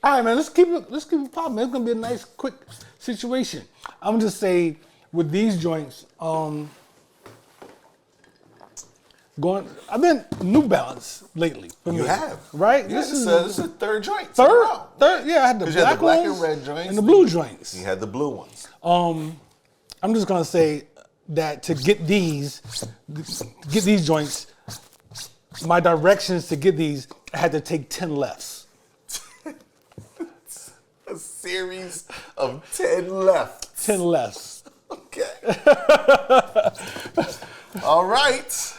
All right, man. Let's keep it popping. It's gonna be a nice, quick situation. I'm gonna just say with these joints, I've been New Balance lately. You have, right? Yeah, this is a third joint. Third. Yeah, I had the black ones and red joints and the blue joints. You had the blue ones. I'm just gonna say that to get these joints, my directions to get these, I had to take 10 lefts. A series of 10 lefts. 10 lefts. Okay. All right.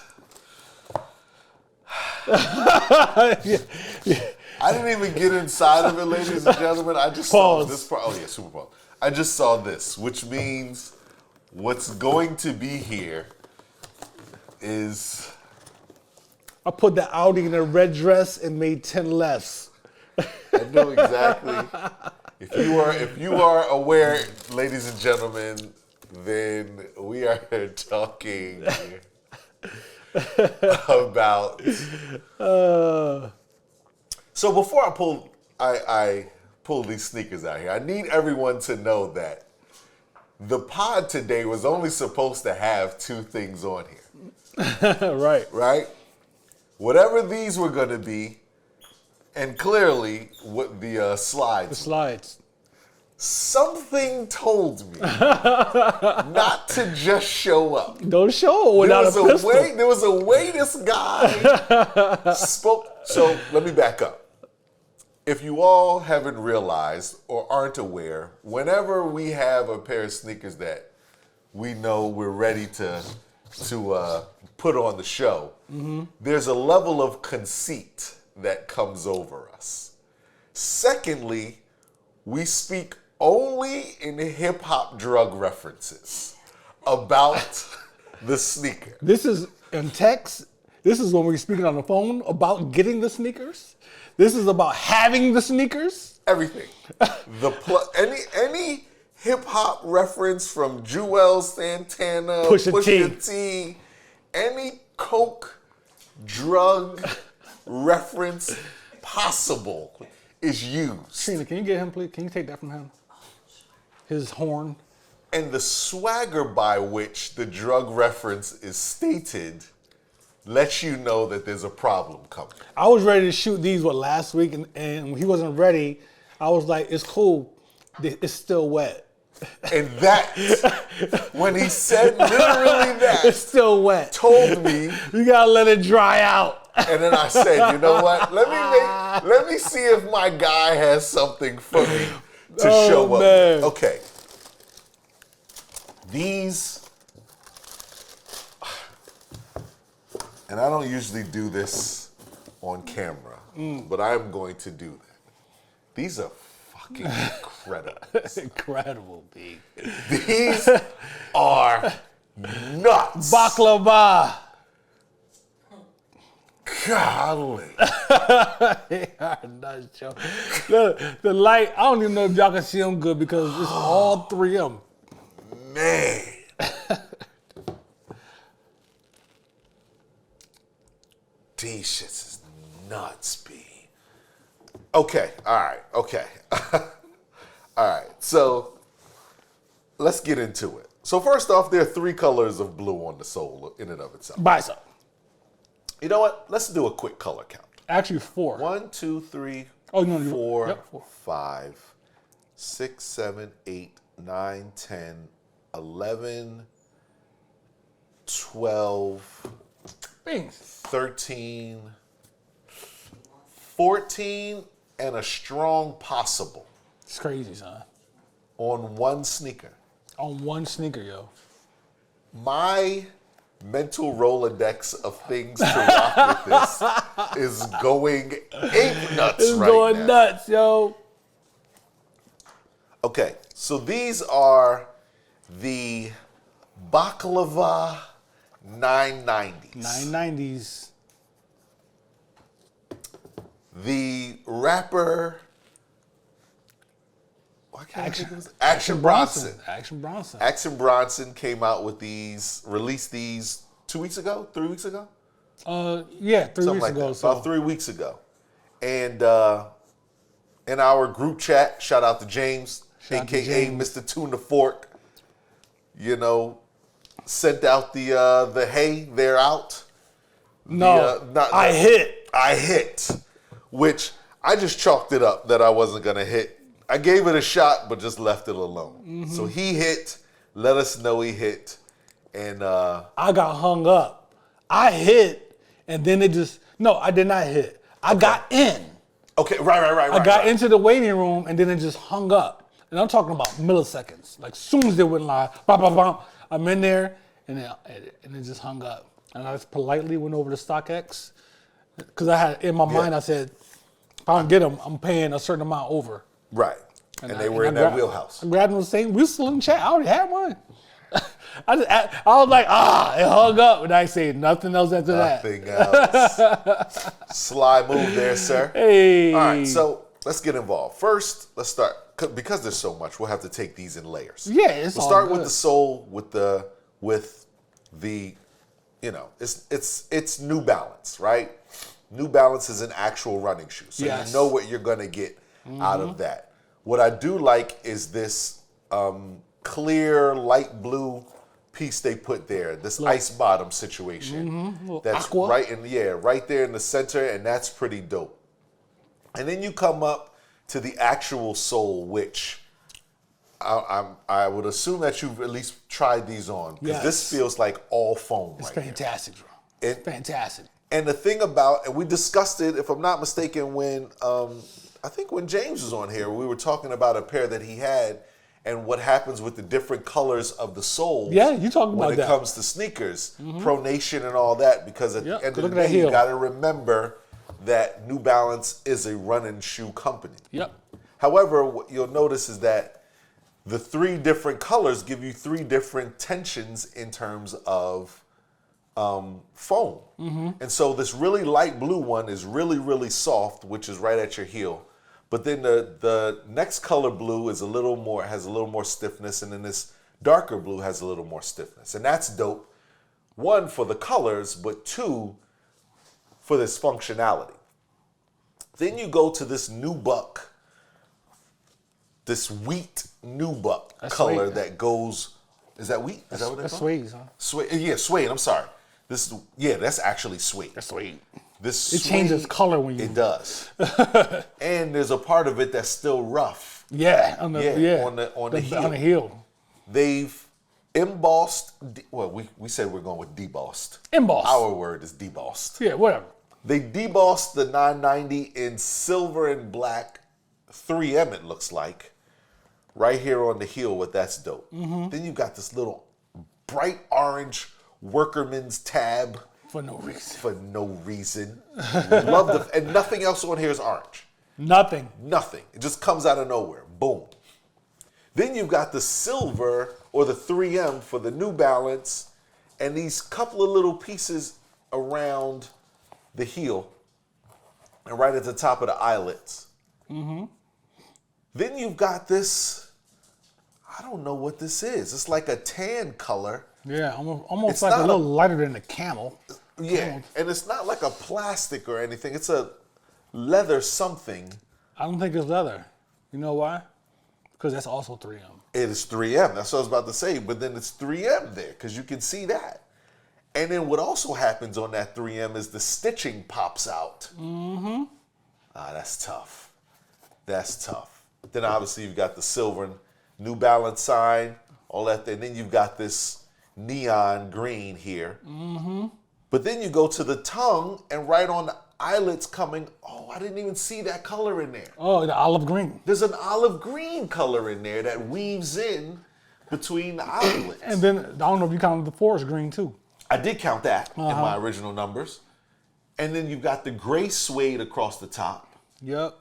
Yeah. I didn't even get inside of it, ladies and gentlemen. I just saw this part. Oh yeah, super pause. I just saw this, which means what's going to be here is... I put the Audi in a red dress and made 10 lefts. I know exactly. If you are aware, ladies and gentlemen, then we are talking about. So before I pull these sneakers out here, I need everyone to know that the pod today was only supposed to have two things on here. Right. Right? Whatever these were going to be, and clearly what the slides. The slides. Something told me not to just show up. Don't show without a pistol. There was a way this guy spoke. So let me back up. If you all haven't realized or aren't aware, whenever we have a pair of sneakers that we know we're ready to put on the show, there's a level of conceit that comes over us. Secondly, we speak only in hip-hop drug references about the sneaker. This is in text. This is when we're speaking on the phone about getting the sneakers. This is about having the sneakers. Everything. Any hip-hop reference from Jewel Santana, Pusha T, any coke drug reference possible is used. Trina, can you get him, please? Can you take that from him? His horn. And the swagger by which the drug reference is stated lets you know that there's a problem coming. I was ready to shoot these last week, and when he wasn't ready, I was like, it's cool. It's still wet. And that, when he said literally that, it's still wet. Told me you gotta let it dry out. And then I said, you know what? Let me see if my guy has something for me to show up. Okay. These, and I don't usually do this on camera, but I'm going to do that. These are fucking incredible. Incredible, B. These are nuts. Baklava. Golly. They are nuts, Joe. The light, I don't even know if y'all can see them good because it's all three of them. Man. These shits is nuts, B. Okay, all right, okay. All right, so let's get into it. So first off, there are three colors of blue on the sole in and of itself. Buy some. You know what? Let's do a quick color count. Actually, 4. 1, 2, 3, oh, no, 4, yep, 4, 5, 6, 7, 8, 9, 10, 11, 12, Bings. 13, 14, and a strong possible. It's crazy, son. On one sneaker. On one sneaker, yo. My mental Rolodex of things to rock with this is going ape nuts it's right going now. nuts, yo. Okay, so these are the Baklava 990s. 990s. The rapper... Action Bronson. Action Bronson came out with these, released these 2 weeks ago, 3 weeks ago? Yeah, 3 weeks ago. About 3 weeks ago. And in our group chat. Shout out to James, Shout out to aka James. Mr. Tuna Fork. You know, sent out the hey, they're out. No, I hit. Which I just chalked it up that I wasn't gonna hit. I gave it a shot, but just left it alone. Mm-hmm. So he hit. Let us know he hit, and I got hung up. I hit, and then it just no, I did not hit. I got in. okay, right. I got into the waiting room, and then it just hung up. And I'm talking about milliseconds. Like, soon as it went live, bam, bam, bam, I'm in there, and it just hung up. And I just politely went over to StockX, because I had, in my mind, I said, if I don't get them, I'm paying a certain amount over. Right. And they were in that wheelhouse. I grabbed them saying, we still in the chat. I already had one. I was like, it hung up. And I say nothing else after that. Nothing else. Sly move there, sir. Hey. All right, so let's get involved. First, let's start, because there's so much, we'll have to take these in layers. Yeah, it's We'll all start good. with the sole, with the, you know, it's New Balance, right? New Balance is an actual running shoe. So Yes. you know what you're gonna get out of that. What I do like is this clear light blue piece they put there, this ice bottom situation. That's aqua. right there in the center, and that's pretty dope. And then you come up to the actual sole, which I would assume that you've at least tried these on, because this Yes. feels like all foam It's right here. fantastic, bro. It's fantastic. And the thing about, and we discussed it, if I'm not mistaken, when I think when James was on here, we were talking about a pair that he had and what happens with the different colors of the soles. Yeah, you talking when about it that. comes to sneakers, pronation and all that. Because at Yep, the end of look the at that day, you heel. got to remember that New Balance is a running shoe company. Yep. However, what you'll notice is that the three different colors give you three different tensions in terms of foam. And so this really light blue one is really, really soft, which is right at your heel. But then the next color blue is has a little more stiffness, and then this darker blue has a little more stiffness. And that's dope. One, for the colors, but two, for this functionality. Then you go to this nubuck, this wheat nubuck color sweet. that goes, is that wheat? Is that what That's it's called? suede, huh? Suede, yeah, suede. I'm sorry. That's actually suede. That's suede. This It changes color when you. It does. And there's a part of it that's still rough. Yeah, on the heel. On the heel. They've embossed. We said we're going with debossed. Embossed. Our word is debossed. Yeah, whatever. They debossed the 990 in silver and black 3M. It looks like right here on the heel. What that's dope. Then you got this little bright orange workerman's tab. For no reason. For no reason. And nothing else on here is orange. Nothing. Nothing. It just comes out of nowhere. Boom. Then you've got the silver or the 3M for the New Balance, and these couple of little pieces around the heel and right at the top of the eyelets. Then you've got this, I don't know what this is. It's like a tan color. Yeah, almost It's like a not little lighter than the camel. Yeah, and it's not like a plastic or anything. It's a leather something. I don't think it's leather. You know why? Because that's also 3M. It is 3M. That's what I was about to say. But then it's 3M there because you can see that. And then what also happens on that 3M is the stitching pops out. That's tough. That's tough. Then obviously you've got the silver New Balance sign, all that thing. Then you've got this neon green here. But then you go to the tongue, and right on the eyelets coming, I didn't even see that color in there. Oh, the olive green. There's an olive green color in there that weaves in between the eyelets. And then, I don't know if you counted the forest green too. I did count that in my original numbers. And then you've got the gray suede across the top. Yep.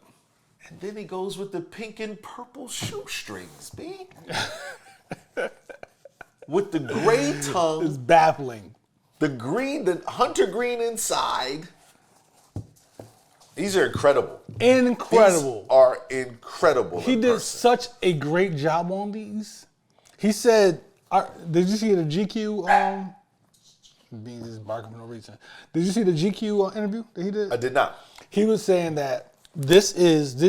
And then he goes with the pink and purple shoestrings, B. With the gray tongue. It's baffling. The green, the hunter green inside. These are incredible. Incredible. These are incredible. He did such a great job on these. He said, did you see the GQ, being this barking for no reason. Did you see the GQ interview that he did? I did not. He was saying that This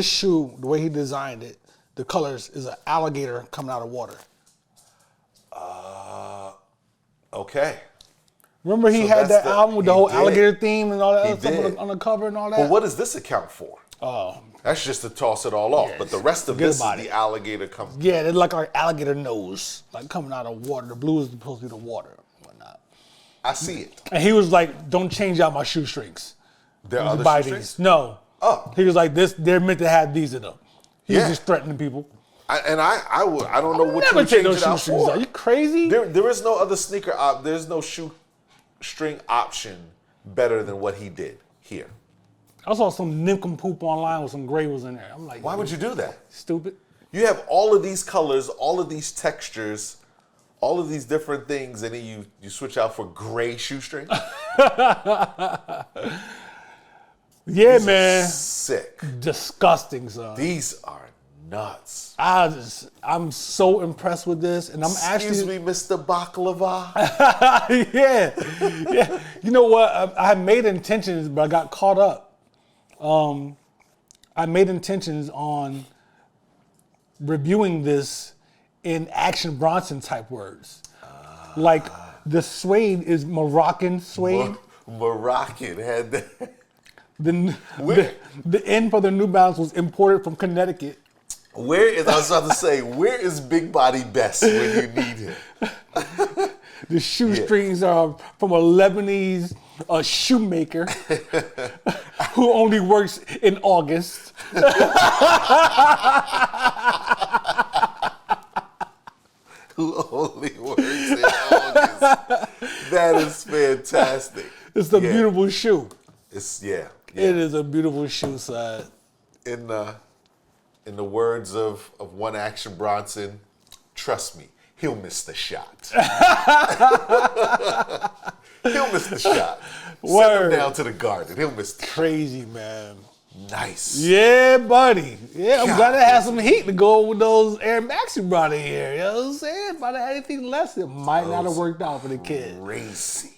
shoe, the way he designed it, the colors is an alligator coming out of water. Okay. Remember he So had that's that album with the whole did. alligator theme and all that He other stuff did. on the cover and all that? But what does this account for? Oh, That's just to toss it all off. Yeah, But the rest of forget this is about the it. alligator coming. yeah, they're like alligator nose, like coming out of water. The blue is supposed to be the water and whatnot. I see it. And he was like, don't change out my shoestrings. There are You other buy shoestrings? these. No. Oh. He was like, they're meant to have these in them. He was Yeah. just threatening people. I don't know what you Never would take change those it out shoestrings for. out. You crazy? There is no other sneaker there's no shoestring option better than what he did here. I saw some nincompoop online with some gray was in there. I'm like, Why would you do that? stupid? You have all of these colors, all of these textures, all of these different things, and then you switch out for gray shoestring? Yeah, man. Sick. Disgusting, son. These are nuts. I'm so impressed with this, and I'm Excuse me, Mr. Baklava. yeah. You know what? I had made intentions, but I got caught up. I made intentions on reviewing this in Action Bronson type words. Like the suede is Moroccan suede. Moroccan had that. The end for the New Balance was imported from Connecticut. I was about to say, where is Big Body Best when you need him? The shoestrings are from a Lebanese shoemaker who only works in August. Who only works in August. That is fantastic. It's a beautiful shoe. Yeah. It is a beautiful shoe, son. In the words of one Action Bronson, trust me, he'll miss the shot. He'll miss the shot. Send him down to the garden. He'll miss the shot. Crazy, man. Nice. Yeah, buddy. Yeah, I'm God, glad I had some heat to go with those Air Max you brought in here. You know what I'm saying? If I had anything less, it might not have worked out for the kid. Crazy.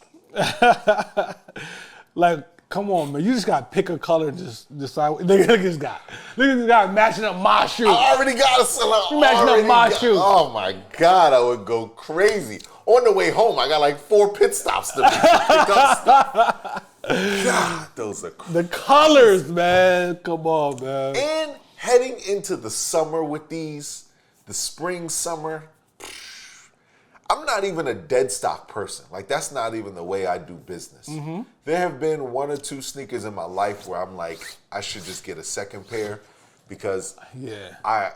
Like, come on, man. You just got to pick a color and just decide. Look at this guy. Look at this guy matching up my shoe. I already got a select. You matching up my shoe. Oh my God, I would go crazy. On the way home, I got like 4 pit stops to pick up stuff. God, those are crazy. The colors, man. Come on, man. And heading into the summer with these, the spring, summer, I'm not even a dead stock person. Like, that's not even the way I do business. Mm-hmm. There have been 1 or 2 sneakers in my life where I'm like, I should just get a second pair because I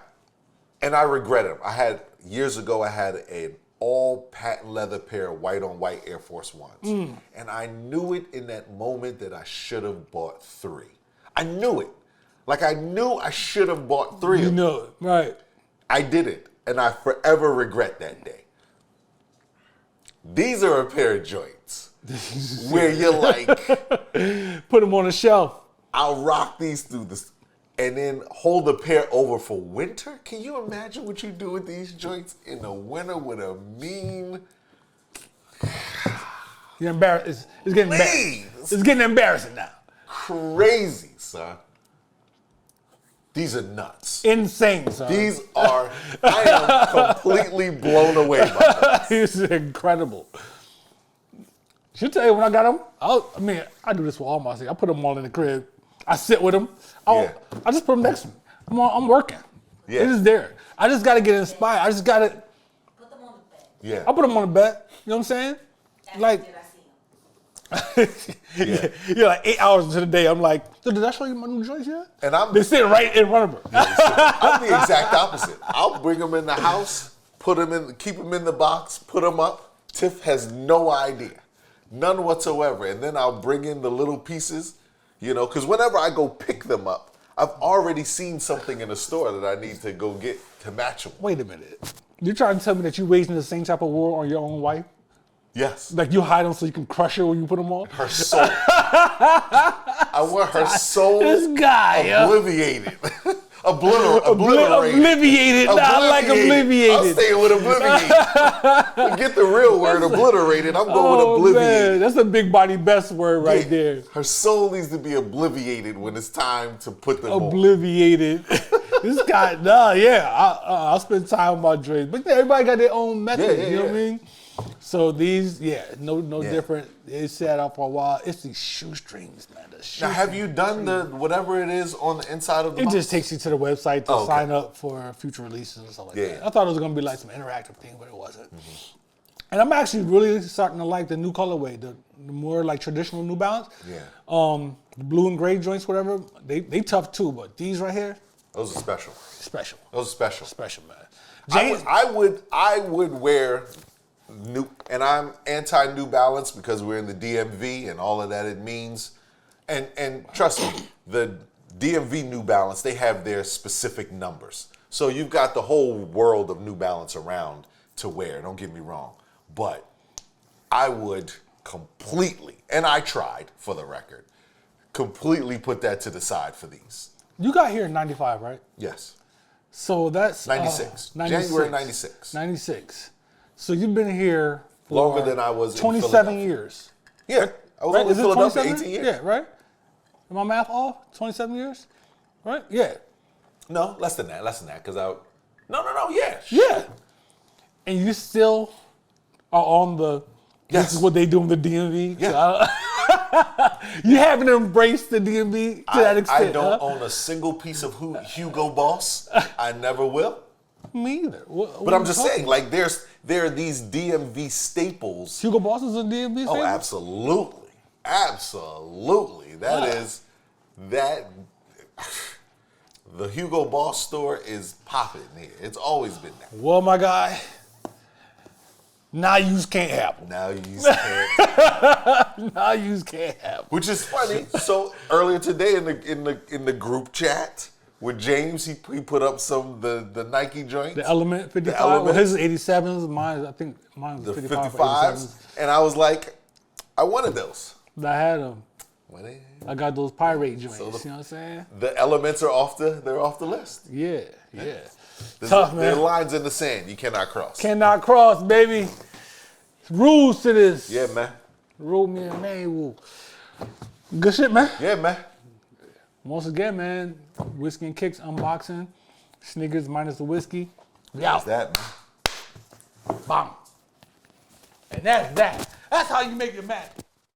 regret them. Years ago, I had an all patent leather pair of white on white Air Force Ones. And I knew it in that moment that I should have bought 3. I knew it. Like, I knew I should have bought 3 of them. You know it, right. I didn't, and I forever regret that day. These are a pair of joints where you're like, put them on the shelf. I'll rock these through this, and then hold the pair over for winter. Can you imagine what you do with these joints in the winter with a mean? You're embarrassed. It's getting embarrassing. It's getting embarrassing now. Crazy, son. These are nuts. Insane, son. I am completely blown away by this. This is incredible. She'll tell you when I got them. I do this with all my things. I put them all in the crib. I sit with them. I just put them next to me. I'm working. Yeah. They're just there. I just got to get inspired. I just got to. Put them on the bed. Yeah. I put them on the bed. You know what I'm saying? Like, Did I see them? yeah, like 8 hours into the day, I'm like, so did I show you my new joints yet? And They're sitting right in front of her. I'm the exact opposite. I'll bring them in the house, keep them in the box, put them up. Tiff has no idea, none whatsoever. And then I'll bring in the little pieces, because whenever I go pick them up, I've already seen something in the store that I need to go get to match them. Wait a minute. You're trying to tell me that you're waging the same type of war on your own wife? Yes. Like you hide them so you can crush her when you put them on? Her soul. I want her soul This guy, obliviated. Obliterate. Obliviated. Nah, I like I'm obliviated. staying with obliviate. Forget the real word, obliterated. I'm going with Man, obliviated. that's a big body best word right Yeah. there. Her soul needs to be obliviated when it's time to put them on. Obliviated. This guy, nah, yeah. I'll spend time with my dreams. But everybody got their own method, you know what I mean? So these, no different. They sat up for a while. It's these shoestrings, man. Now, have you done the whatever it is on the inside of the It box? just takes you to the website to Oh, okay. sign up for future releases and stuff like that. I thought it was going to be like some interactive thing, but it wasn't. And I'm actually really starting to like the new colorway, the more like traditional New Balance. Yeah. The blue and gray joints, whatever, they tough too, but these right here, Those are special. special. Those are special. Special, man. I would wear new, and I'm anti New Balance because we're in the DMV and all of that it means. And trust me, the DMV New Balance, they have their specific numbers. So you've got the whole world of New Balance around to wear, don't get me wrong. But I would completely, and I tried for the record, completely put that to the side for these. You got here in 95, right? Yes. So that's 96. January 96. 96. So you've been here for Longer than I was in 27 Philadelphia. years. Yeah. I was Right? only in Is it Philadelphia 27? 18 years. Yeah, right? Am my math off? 27 years? Right? Yeah. No, less than that, because No, yeah. Yeah. And you still are on the, Yes. this is what they do in the DMV? Yeah. You haven't embraced the DMV to that extent, I don't huh? own a single piece of Hugo Boss. I never will. Me either. But I'm just saying, like, there are these DMV staples. Hugo Boss is a DMV Oh, stable? absolutely. Absolutely. That the Hugo Boss store is popping here. It's always been that. Well, my guy, now you can't have them. Now you can't. Now you can't have them. Which is funny. So earlier today in the group chat with James, he put up some the Nike joints. The Element 55. The Element. Well, his is 87s. I think mine was The 55 for 55s. 87s. And I was like, I wanted those. I had them. Well, I got those pirate joints. So You know what I'm saying? The elements are off the list. Yeah. There Tough, are man. lines in the sand you cannot cross. Cannot cross, baby. Rules to this. Yeah, man. Rule me a manual. Good shit, man. Yeah, man. Once again, man, Whiskey and Kicks unboxing. Snickers minus the whiskey. Yeah. That's that, man. Bam. And that's that. That's how you make it, man.